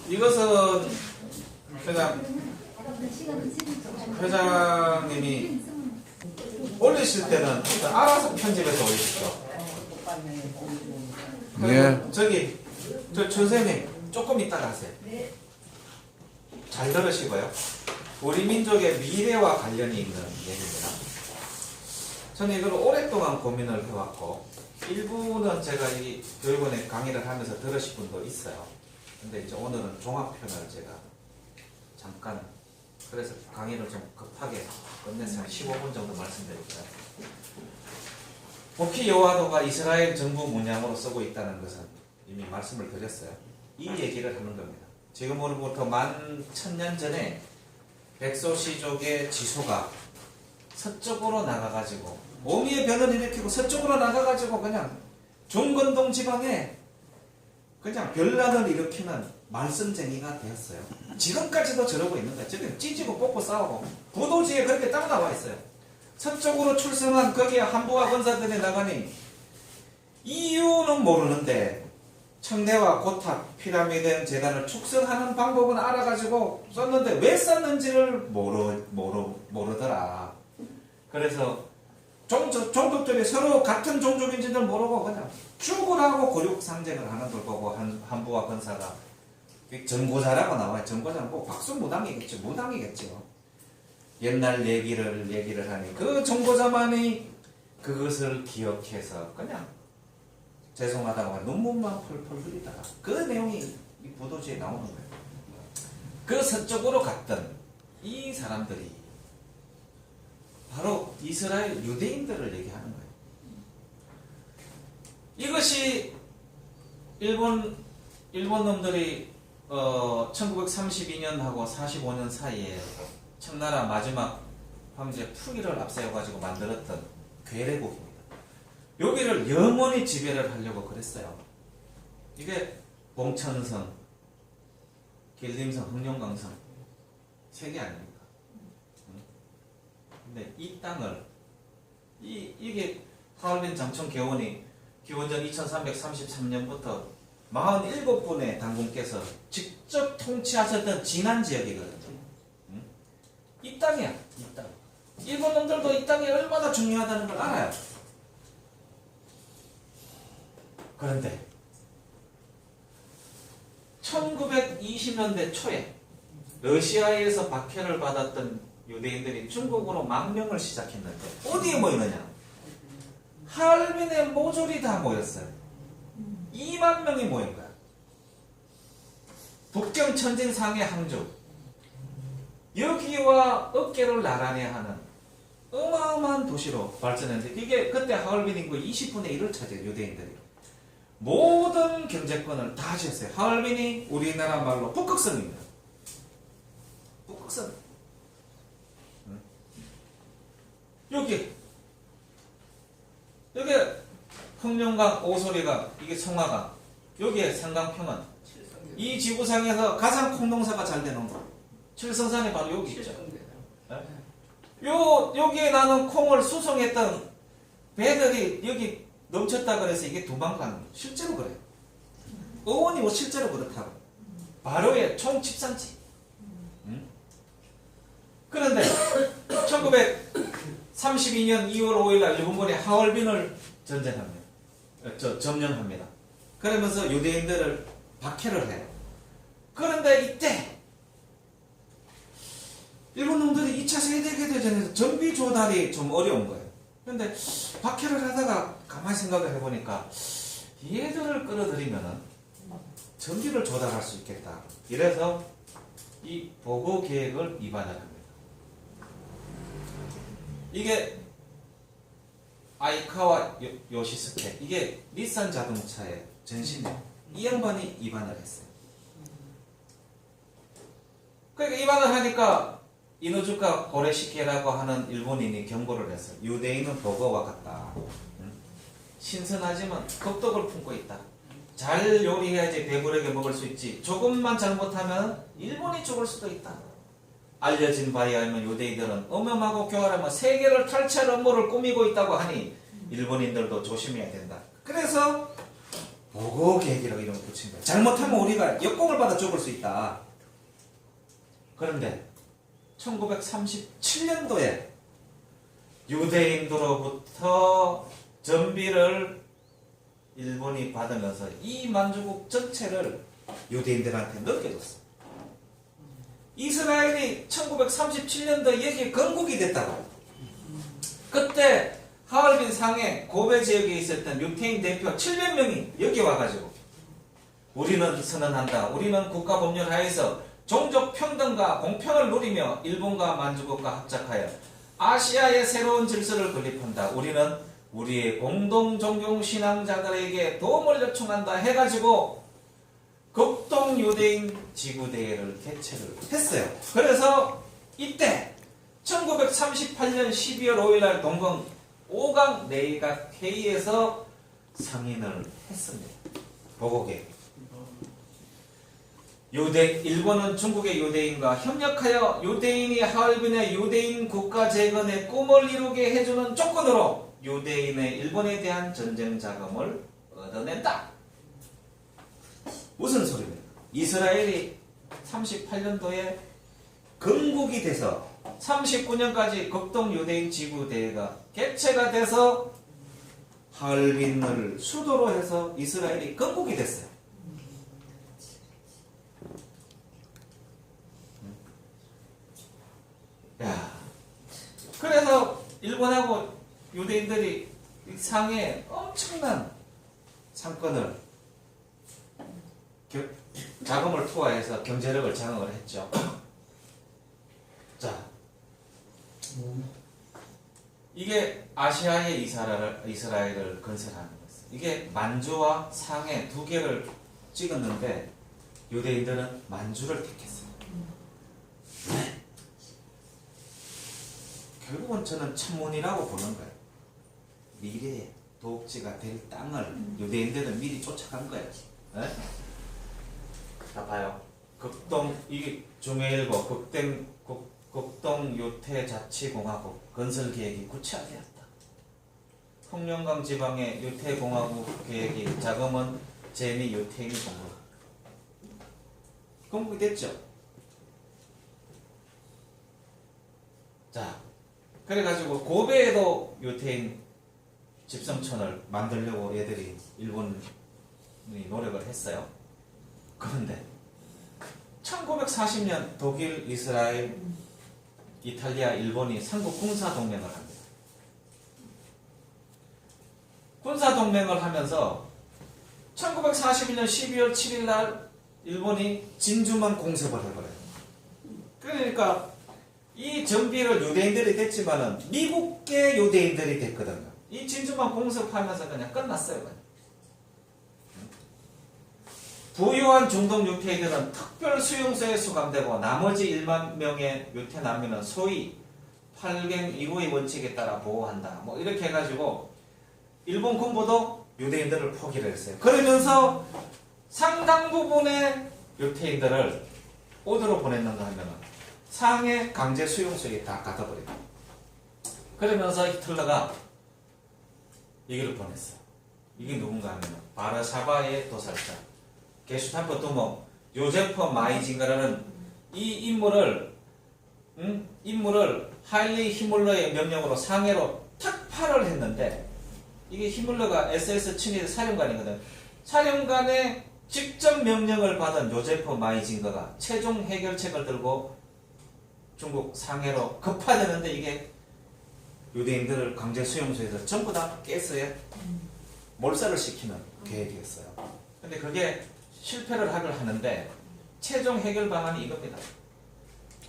이것은 회장님이 올리실 때는 알아서 편집해서 올리시죠. 예. 저기 저 선생님 조금 이따가 하세요. 잘 들으시고요. 우리 민족의 미래와 관련이 있는 얘기입니다. 저는 이걸 오랫동안 고민을 해왔고 일부는 제가 이 교육원에 강의를 하면서 들으실 분도 있어요. 근데 이제 오늘은 종합편을 제가 잠깐 그래서 강의를 좀 급하게 끝내서 한 15분 정도 말씀드릴게요. 복희 여호와도가 이스라엘 정부 문양으로 쓰고 있다는 것은 이미 말씀을 드렸어요. 이 얘기를 하는 겁니다. 지금으로부터 11,000년 전에 백소시족의 지소가 서쪽으로 나가가지고 오미의 변을 일으키고 서쪽으로 나가가지고 그냥 중건동 지방에 그냥 변란을 일으키는 말썽쟁이가 되었어요. 지금까지도 저러고 있는 거예요. 지금 찢고 뽑고 싸우고 부도지에 그렇게 딱 나와 있어요. 서쪽으로 출생한 거기에 한부와 권사들이 나가니 이유는 모르는데 청대와 고탑, 피라미드 재단을 축성하는 방법은 알아가지고 썼는데 왜 썼는지를 모르더라. 그래서 종족들이 서로 같은 종족인지를 모르고 그냥 죽으라고 고륙상쟁을 하는 걸 보고 한부와 권사가 전고자라고 나와요. 전고자는 뭐 박수무당이겠죠. 무당이겠죠. 옛날 얘기를 하니 그 전고자만이 그것을 기억해서 그냥 죄송하다고 하면 눈물만 펄펄 흘리다가 그 내용이 이 부도지에 나오는 거예요. 그 서쪽으로 갔던 이 사람들이 바로 이스라엘 유대인들을 얘기하는 거예요. 이것이 일본 놈들이 1932년하고 45년 사이에 청나라 마지막 황제 풀기를 앞세워가지고 만들었던 괴뢰국입니다. 여기를 영원히 지배를 하려고 그랬어요. 이게 봉천성, 길림성, 흑룡강성 세 개 아닙니까? 근데 이 땅을 이게 하얼빈 장천 개원이 기원전 2333년부터 47분의 당군께서 직접 통치하셨던 진안 지역이거든요. 이 땅이야, 이 땅. 일본 놈들도 이 땅이 얼마나 중요하다는 걸 알아요. 그런데 1920년대 초에 러시아에서 박해를 받았던 유대인들이 중국으로 망명을 시작했는데 어디에 모이느냐? 하얼빈에 모조리 다 모였어요. 2만 명이 모인 거야. 북경 천진상해 항주 여기와 어깨를 나란히 하는 어마어마한 도시로 발전했는데 이게 그때 하얼빈 인구 20분의 1을 차지해요. 유대인들이 모든 경제권을 다 쥐었어요. 하얼빈이 우리나라 말로 북극성입니다. 북극성. 여기 흑룡강, 오소리강, 이게 송화강, 여기에 상강평원. 이 지구상에서 가장 콩농사가 잘 되는 곳. 칠성산이 바로 여기 있죠. 여기에 나는 콩을 수송했던 배들이 여기 넘쳤다 그래서 이게 도망가는 거예요. 실제로 그래요. 어원이 실제로 그렇다고. 바로의 총 집산지. 그런데 1932년 2월 5일 날 일본군이 하얼빈을 점령합니다. 그러면서 유대인들을 박해를 해요. 그런데 이때 일본 놈들이 2차 세계대전에서 전비 조달이 좀 어려운 거예요. 그런데 박해를 하다가 가만히 생각을 해보니까 얘들을 끌어들이면 전비를 조달할 수 있겠다. 이래서 이 보고 계획을 입안을 합니다. 이게 아이카와 요시스케, 이게 닛산 자동차의 전신이에요. 이 양반이 입안을 했어요. 그러니까 입안을 하니까 이노주카 고레시케라고 하는 일본인이 경고를 했어요. 유대인은 버거와 같다. 신선하지만 겁독을 품고 있다. 잘 요리해야지 배부르게 먹을 수 있지. 조금만 잘못하면 일본이 죽을 수도 있다. 알려진 바에 의하면 유대인들은 엄염하고 교활하며 세계를 탈취할 업무를 꾸미고 있다고 하니 일본인들도 조심해야 된다. 그래서 보고 계획이라고 이름을 붙인 거예요. 잘못하면 우리가 역공을 받아 죽을 수 있다. 그런데 1937년도에 유대인으로부터 전비를 일본이 받으면서 이 만주국 전체를 유대인들한테 넘겨줬어. 이스라엘이 1937년도에 여기 건국이 됐다고. 그때 하얼빈 상해 고베 지역에 있었던 유태인 대표 700명이 여기 와가지고 우리는 선언한다. 우리는 국가법률 하에서 종족 평등과 공평을 누리며 일본과 만주국과 합작하여 아시아의 새로운 질서를 건립한다. 우리는 우리의 공동 종교 신앙자들에게 도움을 요청한다 해가지고 극동 유대인 지구대회를 개최를 했어요. 그래서 이때 1938년 12월 5일날 동경 5강 내각 회의에서 승인을 했습니다. 보고계. 일본은 중국의 유대인과 협력하여 유대인이 하얼빈의 유대인 국가 재건의 꿈을 이루게 해주는 조건으로 유대인의 일본에 대한 전쟁 자금을 얻어낸다. 무슨 소리입니까? 이스라엘이 38년도에 건국이 돼서 39년까지 극동 유대인 지구대회가 개최가 돼서 하얼빈을 수도로 해서 이스라엘이 건국이 됐어요. 야, 그래서 일본하고 유대인들이 상해 엄청난 상권을 자금을 투하해서 경제력을 장악을 했죠. 자, 이게 아시아의 이스라엘을 건설하는 거였어요. 이게 만주와 상해 두 개를 찍었는데 유대인들은 만주를 택했어요. 네. 결국은 저는 천문이라고 보는 거예요. 미래의 도읍지가 될 땅을 유대인들은 미리 쫓아간 거예요. 네? 자, 봐요. 이게 중해일보 극동 유태자치공화국 건설 계획이 구체화되었다. 통영강 지방의 유태공화국 계획이 자금은 제미 유태인이 공급이 됐죠. 자, 그래가지고 고베에도 유태인 집성촌을 만들려고 얘들이 일본이 노력을 했어요. 그런데 1940년 독일, 이스라엘, 이탈리아, 일본이 삼국 군사동맹을 합니다. 군사동맹을 하면서 1941년 12월 7일 날 일본이 진주만 공습을 해버려요. 그러니까 이 전비를 유대인들이 됐지만은 미국계 유대인들이 됐거든요. 이 진주만 공습하면서 그냥 끝났어요. 그냥. 부유한 중동 유태인들은 특별 수용소에 수감되고 나머지 1만 명의 유태 난민은 소위 8갱 이후의 원칙에 따라 보호한다. 뭐 이렇게 해가지고 일본 군부도 유대인들을 포기를 했어요. 그러면서 상당 부분의 유태인들을 어디로 보냈는가 하면은 상해 강제 수용소에 다 갖다 버립니다. 그러면서 히틀러가 얘기를 보냈어요. 이게 누군가 하면은 바르샤바의 도살자 게슈타포 두목 요제프 마이징가라는 이 인물을 하일리 히물러의 명령으로 상해로 특파를 했는데 이게 히물러가 SS 친위 사령관이거든. 사령관의 직접 명령을 받은 요제프 마이징거가 최종 해결책을 들고 중국 상해로 급파되는데 이게 유대인들을 강제 수용소에서 전부 다 가스에 몰살을 시키는 계획이었어요. 근데 그게 실패를 하는데 최종 해결 방안이 이겁니다.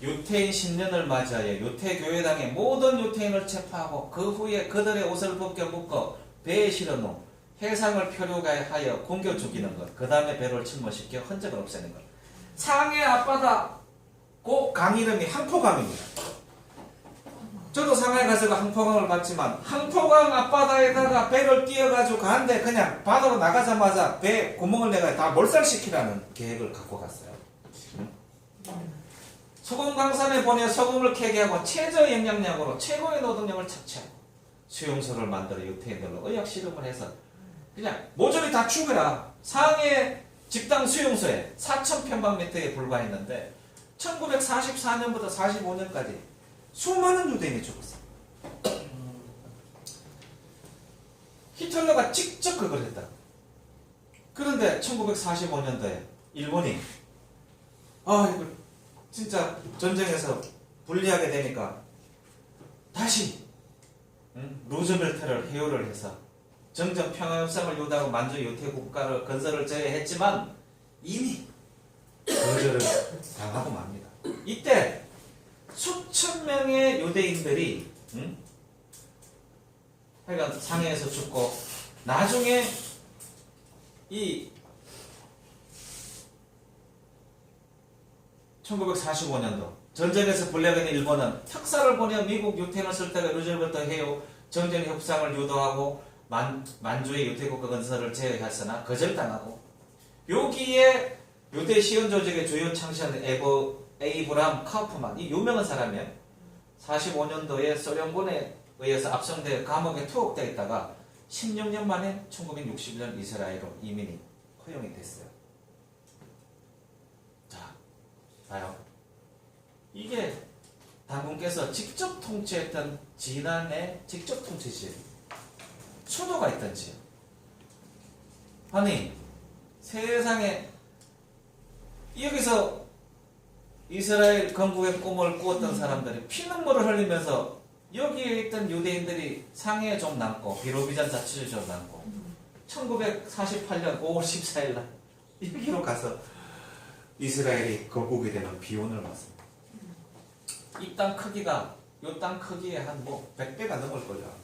유태인 신년을 맞이하여 유태교회당의 모든 유태인을 체포하고 그 후에 그들의 옷을 벗겨 묶어 배에 실은 후 해상을 표류하여 굶겨 죽이는 것. 그 다음에 배를 침몰시켜 흔적을 없애는 것. 상해 앞바다 그 강 이름이 항포강입니다. 저도 상하이 가서 항포강을 봤지만 항포강 앞바다에다가 배를 띄어가지고 가는데 그냥 바다로 나가자마자 배 구멍을 내가 다 몰살시키라는 계획을 갖고 갔어요. 소금 강산에 보내 소금을 캐게 하고 최저 영향력으로 최고의 노동력을 착취하고 수용소를 만들어 유태인들로 의학 실험을 해서 그냥 모조리 다 죽여라. 상해 집단 수용소에 4,000평방미터에 불과했는데 1944년부터 45년까지 수많은 유대인이 죽었어요. 히틀러가 직접 그걸 했다. 그런데 1945년도에 일본이 이거 진짜 전쟁에서 불리하게 되니까 다시 루즈벨트를 해요를 해서 정전 평화협상을 요구하고 만주 유태 국가를 건설을 제외했지만 이미 거절을 당하고 맙니다. 이때 수천 명의 유대인들이 하여간 상해에서 죽고 나중에 이 1945년도 전쟁에서 불리하게 된 일본은 특사를 보내 미국 유태인을 쓸 때가 루즈벨트 해요 정전 협상을 유도하고 만주의 유태국가 건설을 제외했으나 거절당하고 여기에 유대 시온 조직의 주요 창시한 에이브람 카우프만 이 유명한 사람이에요. 45년도에 소련군에 의해서 압송돼 감옥에 투옥되어 있다가 16년 만에 1961년 이스라엘로 이민이 허용이 됐어요. 자, 봐요. 이게 당군께서 직접 통치했던 진안의 직접 통치지 수도가 있던 지역. 아니 세상에 여기서 이스라엘 건국의 꿈을 꾸었던 사람들이 피눈물을 흘리면서 여기에 있던 유대인들이 상해에 좀 남고 비로비잔 자치주에 좀 남고 1948년 5월 14일 날 여기로 가서 이스라엘이 건국이 되는 비운을 맞습니다. 이 땅 크기가 이 땅 크기에 한 100배가 넘을 거죠.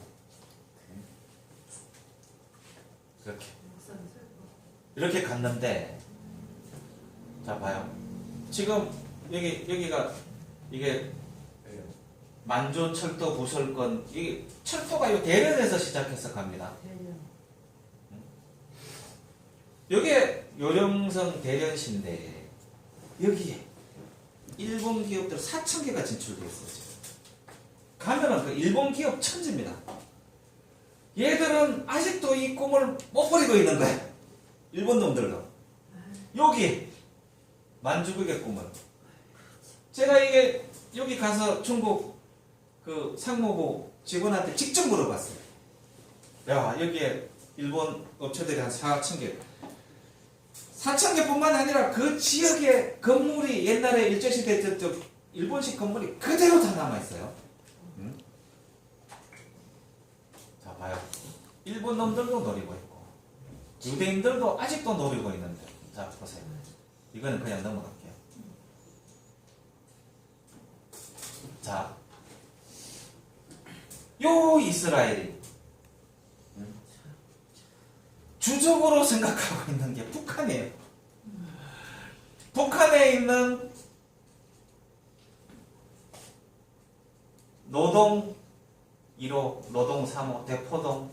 이렇게 갔는데 자 봐요. 지금 여기가 이게 만주 철도 부설권 이게 철도가 요 대련에서 시작해서 갑니다. 여기에 요령성 대련시인데 여기에 일본 기업들 4,000개가 진출되어 있어요. 지금. 가면은 그 일본 기업 천지입니다. 얘들은 아직도 이 꿈을 못 버리고 있는 거야. 일본 놈들도. 여기 만주국의 꿈을. 제가 이게 여기 가서 중국 그 상무부 직원한테 직접 물어봤어요. 야 여기에 일본 업체들이 한 4,000개. 4,000개뿐만 아니라 그 지역의 건물이 옛날에 일제시대 일본식 건물이 그대로 다 남아있어요. 자 봐요. 일본 놈들도 노리고 있고 유대인들도 아직도 노리고 있는데 자 보세요. 이거는 그냥 넘어갈게요. 자, 요 이스라엘이 주적으로 생각하고 있는 게 북한이에요. 북한에 있는 노동 1호, 노동 3호, 대포동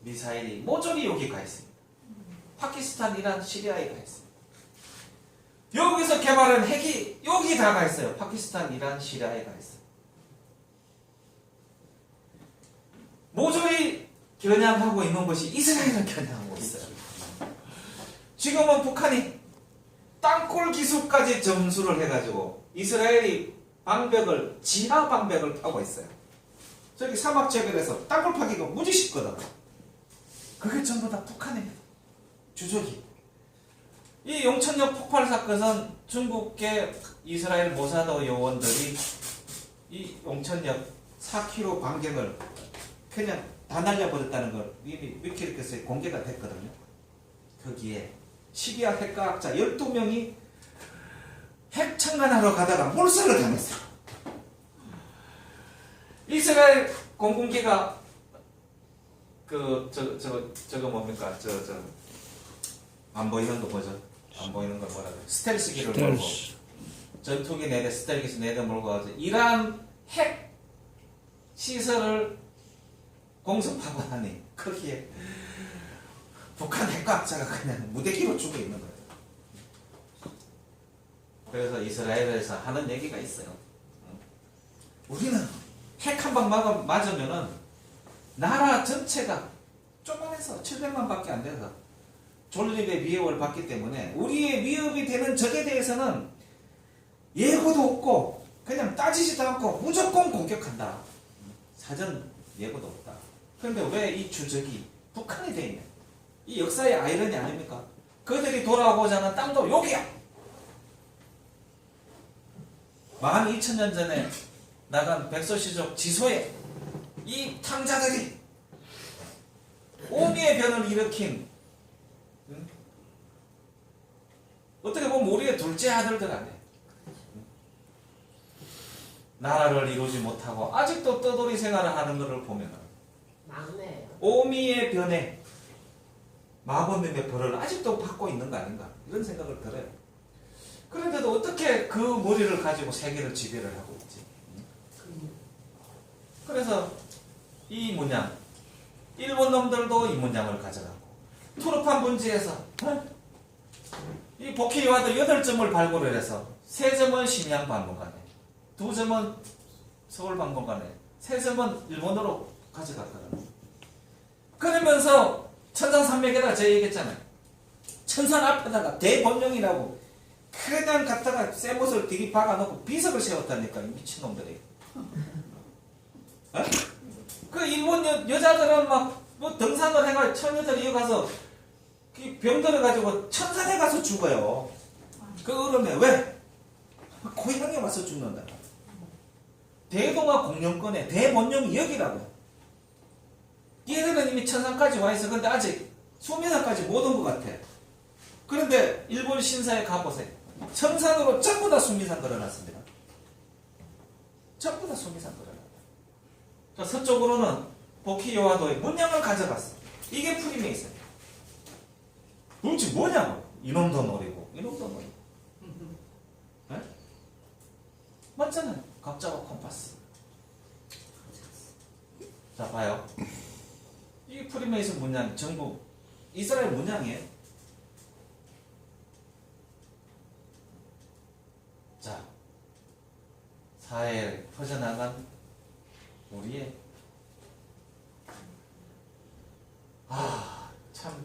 미사일이 모조리 여기 가 있습니다. 파키스탄, 이란, 시리아에 가 있습니다. 여기서 개발한 핵이 여기 다 가 있어요. 파키스탄, 이란, 시리아에 가 있어요. 모조리 겨냥하고 있는 것이 이스라엘을 겨냥하고 있어요. 지금은 북한이 땅굴 기술까지 점수를 해가지고 이스라엘이 방벽을 지하 방벽을 파고 있어요. 저기 사막 지역에서 땅굴 파기가 무지 쉽거든. 그게 전부 다 북한입니다. 주적이. 이 용천역 폭발 사건은 중국계 이스라엘 모사드 요원들이 이 용천역 4km 반경을 그냥 다 날려버렸다는 걸 이미 위키리크스에 공개가 됐거든요. 거기에 시리아 핵과학자 12명이 핵 청간하러 가다가 몰살을 당했어요. 이스라엘 공군기가 저거 뭡니까? 안 보이는 거 뭐죠? 안 보이는 거 뭐라 그래? 스텔스기를 몰고 전투기 내대 스텔기스 내대 몰고 가서 이란 핵 시설을 공습하고 나니 거기에 북한 핵과학자가 그냥 무대기로 죽어 있는 거예요. 그래서 이스라엘에서 하는 얘기가 있어요. 우리는 핵 한 방 맞으면은 나라 전체가 조금해서 700만 밖에 안 돼서 존립의 위협을 받기 때문에 우리의 위협이 되는 적에 대해서는 예고도 없고 그냥 따지지도 않고 무조건 공격한다. 사전 예고도 없다. 그런데 왜 이 주적이 북한이 돼 있냐? 이 역사의 아이러니 아닙니까? 그들이 돌아오고자 하는 땅도 여기야. 12,000년 전에 나간 백소시족 지소에 이 탕자들이 오미의 변을 일으킨 어떻게 보면 우리의 둘째 아들들 아니에요. 나라를 이루지 못하고 아직도 떠돌이 생활을 하는 것을 보면 막내예요. 오미의 변에 마법님의 벌을 아직도 받고 있는 거 아닌가 이런 생각을 들어요. 그런데도 어떻게 그 머리를 가지고 세계를 지배를 하고 있지? 그래서 이 문양 일본 놈들도 이 문양을 가져가고 투르판 분지에서 이 보키와드 8점을 발굴을 해서 3점은 심양박물관에 2점은 서울박물관에 3점은 일본으로 가져갔거든요. 그러면서 천상산맥에다 제가 얘기했잖아요. 천산 앞에다가 대본령이라고 그냥 갖다가 쇠못을 들이 박아놓고 비석을 세웠다니까 이 미친놈들이. 어? 그 일본 여자들은 막 뭐 등산을 해가 처녀들이 가서 병들어 가지고 천산에 가서 죽어요. 그 얼음에 왜? 고향에 와서 죽는다. 대동아 공룡권에 대본령이 여기라고. 얘네는 이미 천산까지 와 있어. 근데 아직 수미산까지 못 온 것 같아. 그런데 일본 신사에 가보세요. 청산으로 전부 다 수미산 걸어놨습니다. 전부 다 수미산 걸어놨다. 서쪽으로는 보키요와도의 문양을 가져갔어. 이게 프리메이슨. 도대체 뭐냐고. 이놈도 노리고 이놈도 노리고. 네? 맞잖아요. 갑자와 콤파스. 자 봐요. 이 프리메이슨 문양 전부 이스라엘 문양이에요. 자, 사회에 퍼져나간 우리의 참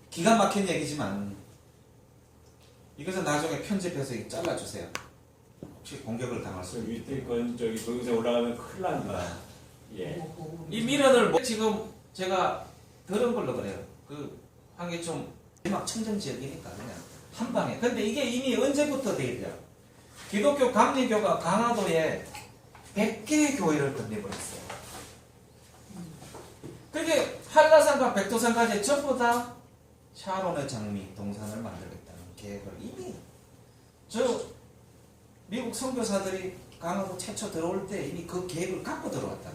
기가 막힌 얘기지만 이것은 나중에 편집해서 잘라주세요. 혹시 공격을 당할 수 있기 때문에. 윗건 저기 거기서 올라가면 큰일 납니다. 예. 이 미련을 지금 제가 들은 걸로 그래요. 그 한계좀 막 청정 지역이니까 그냥 한 방에. 근데 이게 이미 언제부터 돼 있냐? 기독교 감리교가 강화도에 100개의 교회를 건립을 했어요. 그게 한라산과 백두산까지 전부 다 샤론의 장미 동산을 만들겠다는 계획을 이미 미국 선교사들이 강화도 최초 들어올 때 이미 그 계획을 갖고 들어왔다.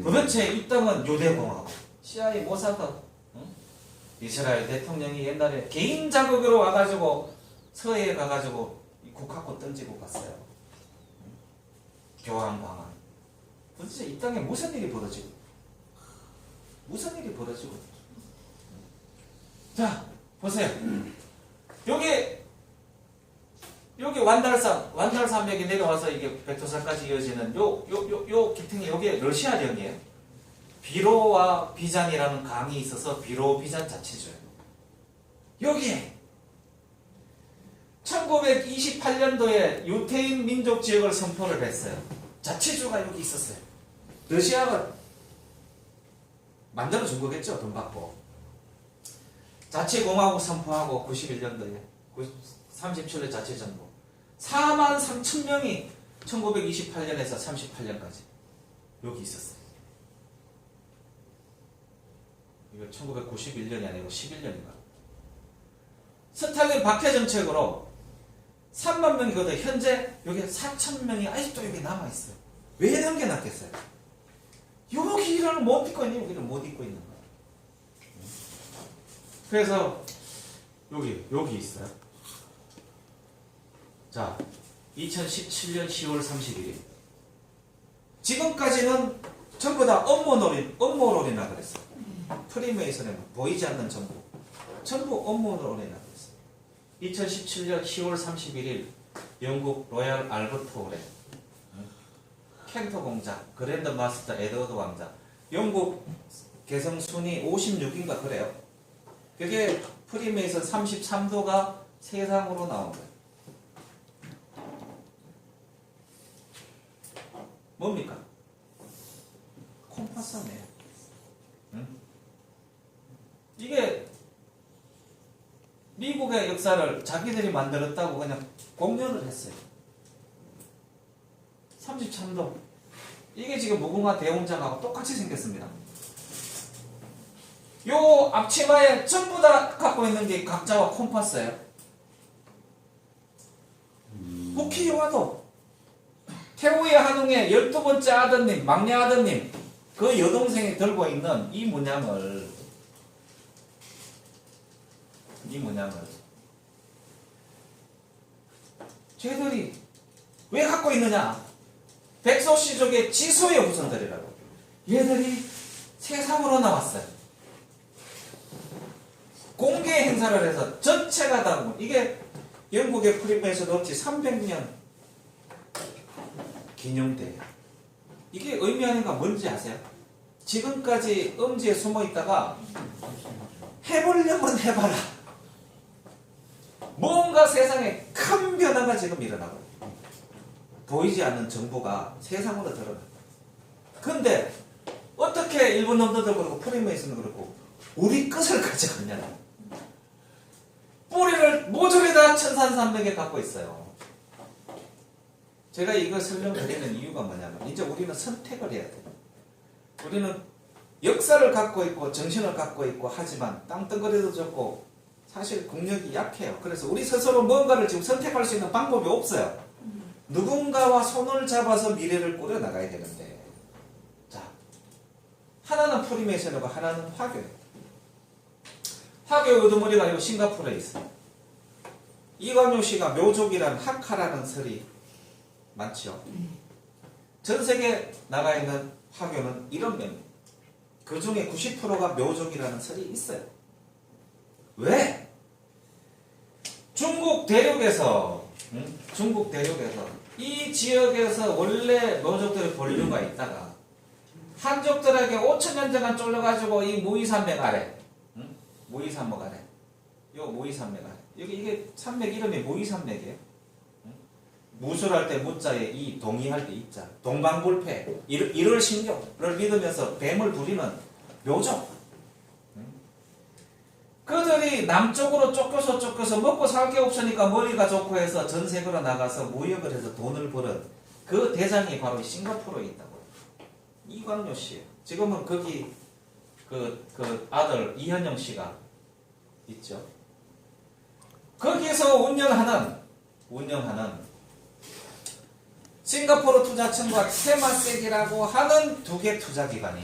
도대체 이 땅은 유대공화국, CIA 모사드, 이스라엘 대통령이 옛날에 개인 자격으로 와가지고 서해에 가가지고 국화꽃 던지고 갔어요. 교황 방한. 도대체 이 땅에 무슨 일이 벌어지고? 무슨 일이 벌어지고? 자, 보세요. 여기 완달산맥이 내려와서 이게 백두산까지 이어지는 요 기퉁이 요게 러시아령이에요. 비로와 비잔이라는 강이 있어서 비로 비잔 자치주예요. 여기에 1928년도에 유태인 민족 지역을 선포를 했어요. 자치주가 여기 있었어요. 러시아가 만들어준 거겠죠. 돈 받고. 자치공화국 선포하고 91년도에 37년 자치정부 43,000명이 1928년에서 38년까지 여기 있었어요. 이거 1991년이 아니고 11년인가. 스탈린 박해 정책으로 3만 명이거든. 현재 여기 4,000명이 아직도 여기 남아있어요. 왜 남겨놨겠어요? 여기를 못 잊고 있는 여기를 못 잊고 있는 거야. 그래서 여기 있어요. 자, 2017년 10월 31일. 지금까지는 전부 다 업무론이나 그랬어요. 프리메이슨에 보이지 않는 전부 업무론이나 그랬어요. 2017년 10월 31일 영국 로얄 알버트 홀에 켄터 공작, 그랜드 마스터 에드워드 왕자, 영국 개성순이 56인가 그래요. 그게 프리메이슨 33도가 세상으로 나온 거예요. 뭡니까? 콤파스네. 응? 이게 미국의 역사를 자기들이 만들었다고 그냥 공연을 했어요. 33도. 이게 지금 무궁화 대웅장하고 똑같이 생겼습니다. 요 앞치마에 전부 다 갖고 있는 게 각자와 콤파스예요. 후키요와도 태우의 한웅의 12번째 아드님, 막내 아드님, 그 여동생이 들고 있는 이 문양을 쟤들이 왜 갖고 있느냐? 백소시족의 지소의 후손들이라고. 얘들이 세상으로 나왔어요. 공개 행사를 해서 전체가 다 이게 영국의 프리메이슨 업체 300년 기념대회. 이게 의미하는 건 뭔지 아세요? 지금까지 음지에 숨어 있다가 해보려면 해봐라. 뭔가 세상에 큰 변화가 지금 일어나고 보이지 않는 정보가 세상으로 드러나. 근데 어떻게 일본 놈들도 그렇고 프리메이슨도 그렇고 우리 것을 가져갔냐? 뿌리를 모조리 다 천산산맥에 갖고 있어요. 제가 이거 설명드리는 이유가 뭐냐면 이제 우리는 선택을 해야 돼요. 우리는 역사를 갖고 있고 정신을 갖고 있고 하지만 땅덩어리도 적고 사실 국력이 약해요. 그래서 우리 스스로 뭔가를 지금 선택할 수 있는 방법이 없어요. 누군가와 손을 잡아서 미래를 꾸려나가야 되는데, 자, 하나는 프리메이슨이고 하나는 화교예요. 화교 우두머리가 아니고 싱가포르에 있어요. 이광용 씨가 묘족이라는 학하라는 설이 많죠. 전 세계에 나가 있는 화교는 이런 면이에요. 그 중에 90%가 묘족이라는 설이 있어요. 왜? 중국 대륙에서 이 지역에서 원래 묘족들의 본류가 있다가 한족들에게 5천년 동안 쫄려가지고 이 무이산맥 아래, 무이산맥 아래, 요 무이산맥 아래, 여기 이게 산맥 이름이 무이산맥이에요. 무술할 때 무자에 이, 동의할 때 이자, 동방불패, 일월신교를 믿으면서 뱀을 부리는 묘족. 그들이 남쪽으로 쫓겨서 먹고 살 게 없으니까 머리가 좋고 해서 전 세계로 나가서 무역을 해서 돈을 벌은 그 대장이 바로 싱가포르에 있다고요. 이광요 씨예요. 지금은 거기 그 아들 이현영 씨가 있죠. 거기서 운영하는 싱가포르 투자청과 테마섹이라고 하는 두 개 투자기관이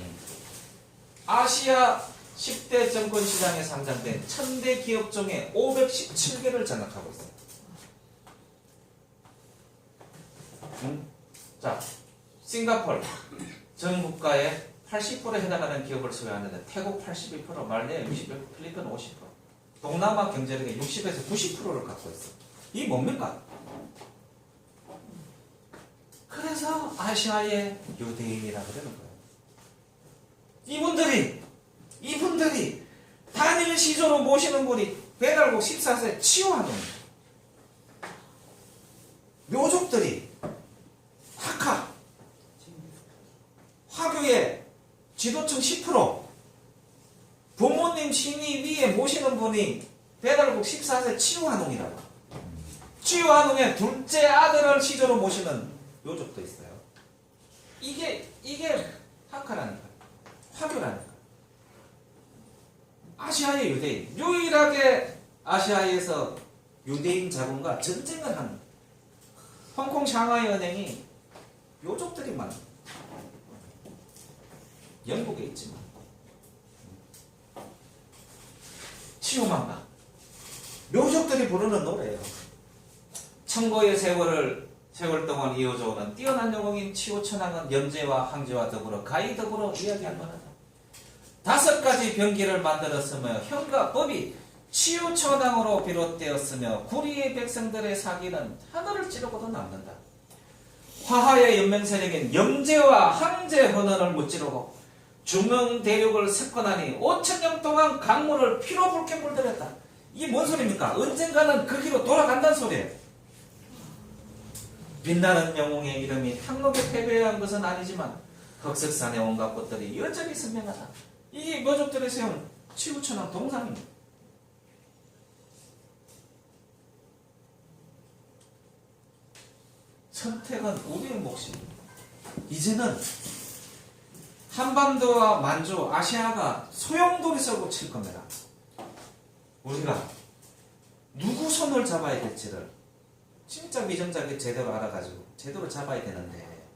아시아 10대 증권시장에 상장된 1000대 기업 중에 517개를 장악하고 있어요. 자, 싱가포르 전 국가의 80%에 해당하는 기업을 소유하는데 태국 81%, 말레이아 60%, 필리핀 50%, 동남아 경제력의 60에서 90%를 갖고 있어요. 이 뭡니까? 그래서 아시아의 유대인이라 그러는 거예요. 이분들이 단일 시조로 모시는 분이 배달국 14세 치유하는 묘족들이 학하 화교의 지도층 10% 부모님 신이 위에 모시는 분이 배달국 14세 치유한웅이라고. 치유한웅의 둘째 아들을 시조로 모시는 묘족도 있어요. 이게 학하라니까, 화교라니까. 아시아의 유대인, 유일하게 아시아에서 유대인 자본과 전쟁을 하는 홍콩 샹하이 은행이 묘족들이 많아요. 영국에 있지만 치유만가 묘족들이 부르는 노래예요. 천고의 세월 동안 이어져오는 뛰어난 영웅인 치유천왕은 염제와 황제와 더불어 가히 더불어 이야기할 만하다. 5가지 병기를 만들었으며 형과 법이 치유천왕으로 비롯되었으며 구리의 백성들의 사기는 하늘을 찌르고도 남는다. 화하의 연맹세력인 염제와 황제 헌원을 무찌르고 중흥 대륙을 sep건하니 5천년 동안 강물을 피로 붉게 물들였다. 이게 뭔 소리입니까? 언젠가는 그 길로 돌아간다는 소리예요. 빛나는 영웅의 이름이 탕록에 패배한 것은 아니지만 흑석산의 온갖 꽃들이 여전히 선명하다. 이게 머족들의 세운 치우천왕 동상입니다. 선택은 우리의 몫입니다. 이제는 한반도와 만주, 아시아가 소용돌이서고 칠 겁니다. 우리가 누구 손을 잡아야 될지를 진짜 미정작에 제대로 알아가지고 제대로 잡아야 되는데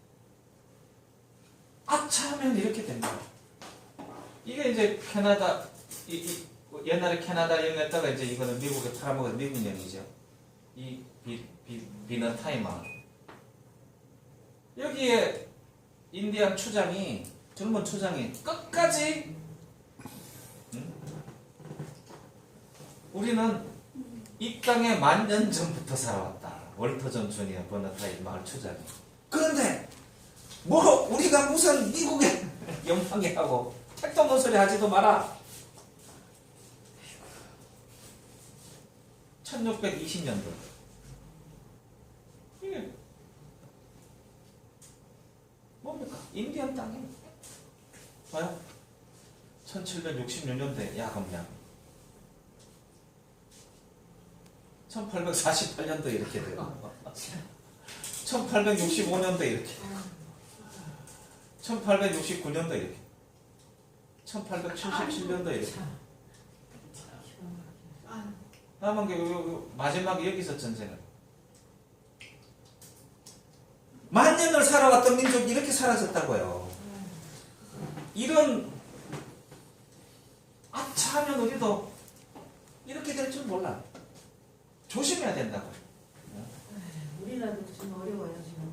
아차 하면 이렇게 됩니다. 이게 이제 캐나다 옛날에 캐나다 영이었다가 이제 이거는 미국에 팔아먹은 미국 영이죠. 이 비너 타이머 여기에 인디안 추장이 젊은 추장이 끝까지 우리는 이 땅에 10,000년 전부터 살아왔다. 월터 존 주니어 버너타이 마을 추장이. 그런데 뭐 우리가 무슨 미국에 영향이 하고 택도 없는 소리 하지도 마라. 1620년도 이게 뭡니까? 인디언 땅입니다. 봐요. 1766년도에 야금야 1848년도에 이렇게 돼요. 1865년도에 이렇게 1869년도에 이렇게 1877년도에 이렇게 마지막에 여기서 전쟁을 10,000년을 살아왔던 민족이 이렇게 사라졌다고요. 이런 아차하면 우리도 이렇게 될 줄 몰라. 조심해야 된다고. 우리나라도 좀 어려워요 지금.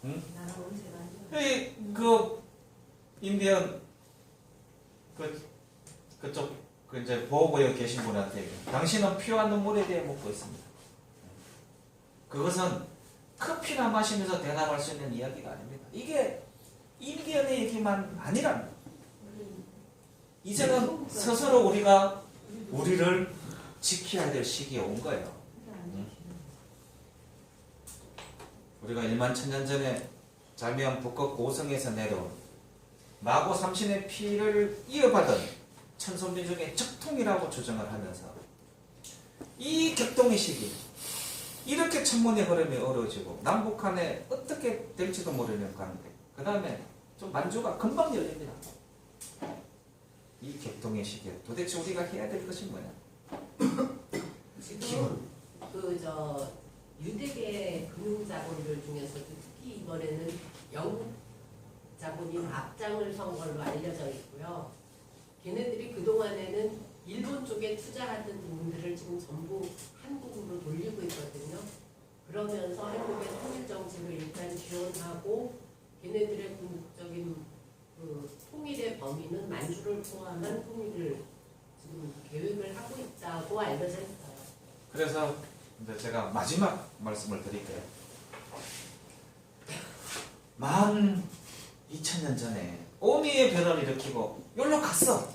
응? 나라 원세가 안 좋아. 그 인디언 그쪽 이제 보호구역에 계신 분한테 당신은 피와 눈물에 대해 묻고 있습니다. 그것은 커피나 마시면서 대답할 수 있는 이야기가 아닙니다. 이게 인디언의 얘기만 아니랍니다. 이제는 스스로 우리가 우리를 지켜야 될 시기에 온 거예요. 우리가 11,000년 전에 자미안 북극 고성에서 내려온 마고 삼신의 피를 이어받은 천손민족의 적통이라고 주장을 하면서 이 격동의 시기 이렇게 천문의 흐름이 어려워지고 남북한에 어떻게 될지도 모르는 관계 그 다음에 좀 만주가 금방 열립니다. 이 격동의 시기에 도대체 우리가 해야 될 것이 뭐냐? 지금 유대계 금융자본들 중에서도 특히 이번에는 영국 자본이 앞장을 선 걸로 알려져 있고요. 걔네들이 그동안에는 일본 쪽에 투자하던 부분들을 지금 전부 한국으로 돌리고 있거든요. 그러면서 한국의 통일 정책을 일단 지원하고 걔네들의 궁극적인 그 통일의 범위는 만주를 포함한 통일을 지금 계획을 하고 있다고 알려져 있어요. 그래서 이제 제가 마지막 말씀을 드릴게요. 12,000년 전에 오미의 변화를 일으키고 여기로 갔어.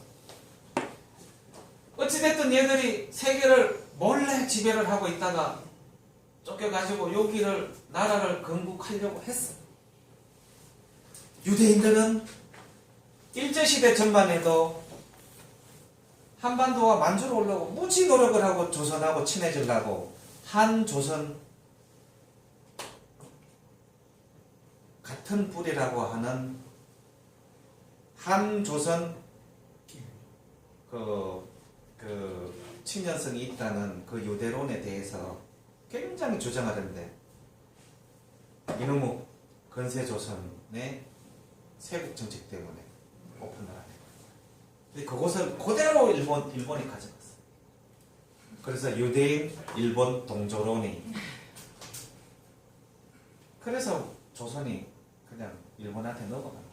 어찌됐든 얘들이 세계를 몰래 지배를 하고 있다가 쫓겨가지고 여기를 나라를 건국하려고 했어. 유대인들은 일제시대 전만 해도 한반도와 만주로 오려고 무지 노력을 하고 조선하고 친해지려고 한조선 같은 뿌리라고 하는 한조선 그 친연성이 있다는 그 유대론에 대해서 굉장히 주장하던데 이놈의 건세조선의 세국 정책 때문에 오픈을 하네. 근데 그곳을 그대로 일본이 가져갔어. 그래서 유대인 일본 동조론이 그래서 조선이 그냥 일본한테 넘어간 거예요.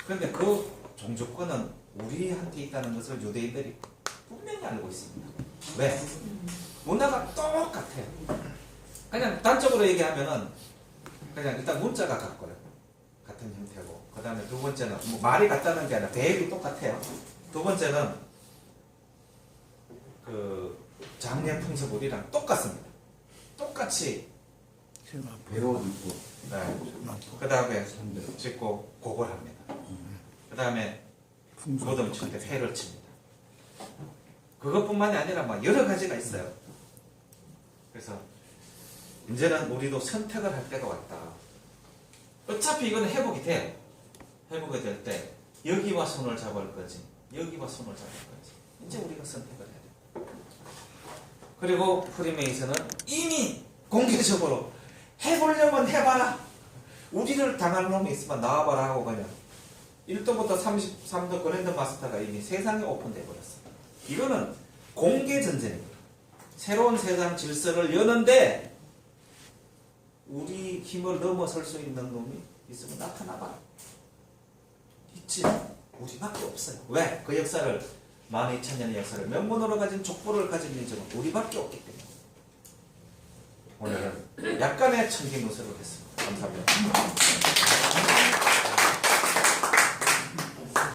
그런데 그 종주권은 우리한테 있다는 것을 유대인들이 분명히 알고 있습니다. 왜? 문화가 똑같아요. 그냥 단적으로 얘기하면은 그냥 일단 문자가 같고요. 같은 형태고 그 그다음에 두 번째는 뭐 말이 같다는 게 아니라 배역이 똑같아요. 두 번째는 그 장례 풍습우리랑 똑같습니다. 똑같이 배로 듣고 네. 그다음에 짓고 고걸 합니다. 그다음에 무덤 칠 때 회를 칩니다. 그것뿐만이 아니라 막 여러 가지가 있어요. 그래서 이제는 우리도 선택을 할 때가 왔다. 어차피 이건 회복이 돼요. 회복이 될 때 여기와 손을 잡을 거지, 여기와 손을 잡을 거지. 이제 우리가 선택을 해야 돼. 그리고 프리메이슨은 이미 공개적으로 해보려면 해봐라. 우리를 당할 놈이 있으면 나와봐라 하고 그냥 1도부터 33도 그랜드 마스터가 이미 세상에 오픈돼 버렸어. 이거는 공개 전쟁입니다. 새로운 세상 질서를 여는데 우리 힘을 넘어설 수 있는 놈이 있으면 나타나봐. 있지. 우리밖에 없어요. 왜? 그 역사를 12,000년의 역사를 명문으로 가진 족보를 가진 민족은 우리밖에 없기 때문에. 오늘은 약간의 청기 누설을 했습니다. 감사합니다.